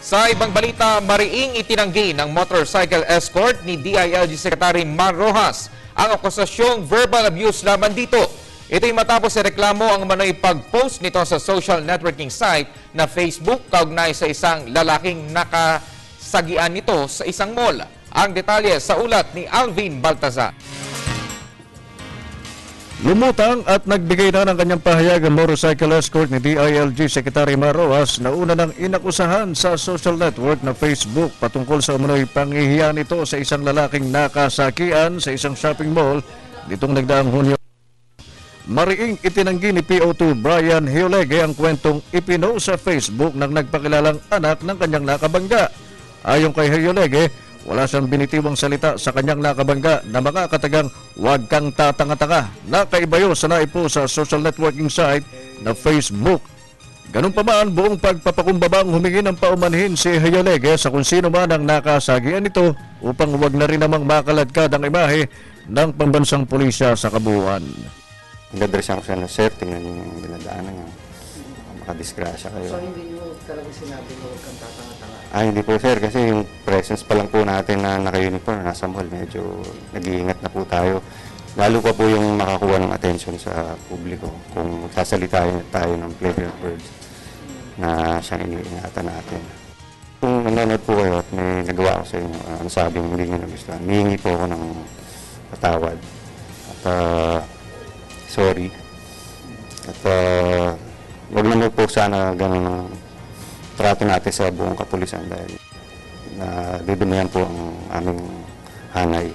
Sa ibang balita, mariing itinanggi ng motorcycle escort ni DILG Secretary Mar Rojas ang akusasyong verbal abuse laban dito. Ito'y matapos reklamo ang manoy pag-post nito sa social networking site na Facebook kaugnay sa isang lalaking nakasagian nito sa isang mall. Ang detalye sa ulat ni Alvin Baltazar. Lumutang at nagbigay na ng kanyang pahayag ang motorcycle escort ni DILG Secretary Mar Rojas na una ng inakusahan sa social network na Facebook patungkol sa umano'y panghihiyan nito sa isang lalaking nakasakian sa isang shopping mall nitong nagdaang Hunyo. Mariing itinanggi ni PO2 Brian Hiolege ang kwentong ipinost sa Facebook ng nagpakilalang anak ng kanyang nakabangga. Ayon kay Hiolege, wala siyang binitiwang salita sa kanyang nakabangga na mga katagang "Huwag kang tatanga-tanga" na kaibayo sa naipo sa social networking site na Facebook. Ganun pa man, buong pagpapakumbabang humingi ng paumanhin si Hiolege sa kung sino man ang nakasagian nito upang huwag na rin namang makaladkad ang imahe ng pambansang pulisya sa kabuuan. Nag-adressan ko siya na, "Sir, tingnan niyo yung dinadaanan niyo. Makadisgrasya kayo." So hindi niyo talaga sinabi na huwag kang tatanga-tanga? Hindi po, sir, kasi yung presence pa lang po natin na naka-uniform, nasa mall, medyo nag-iingat na po tayo. Lalo pa po yung makakuha ng attention sa publiko kung sasalitain tayo ng play of words na siyang iniingatan natin. Kung nanonood po kayo at may nagawa ko sa inyo, ang sabing hindi nyo nagustuhan, hihingi po ako ng patawad at sorry. At wag naman po sana ganun ang trato natin sa buong kapulisan dahil bibinuyan po ang aming hanay.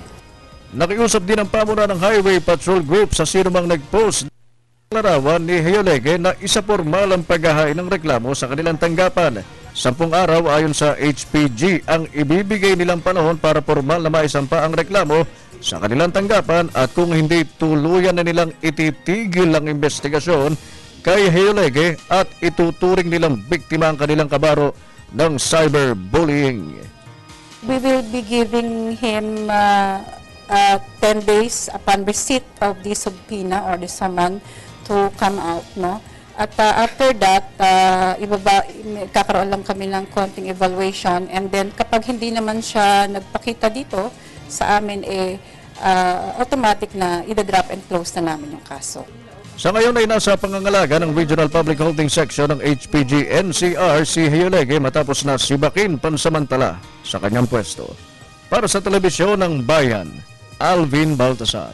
Nakiusap din ang pamuna ng Highway Patrol Group sa sinumang nag-post ng larawan ni Hiolege na isa formal ang paghahain ng reklamo sa kanilang tanggapan. 10 araw ayon sa HPG ang ibibigay nilang panahon para formal na maisampa ang reklamo sa kanilang tanggapan at kung hindi tuluyan na nilang ititigil ang investigasyon kay Hiolege at ituturing nilang biktima ang kanilang kabaro ng cyberbullying. We will be giving him 10 days upon receipt of the subpoena or the summon to come out, no? At after that, kakaroon lang kami ng konting evaluation, and then kapag hindi naman siya nagpakita dito sa amin, automatic na i-drop and close na namin yung kaso. Sa ngayon ay nasa pangangalaga ng Regional Public Holding Section ng HPG NCR si Hiolege matapos na sibakin pansamantala sa kanyang pwesto. Para sa Telebisyon ng Bayan, Alvin Baltazar.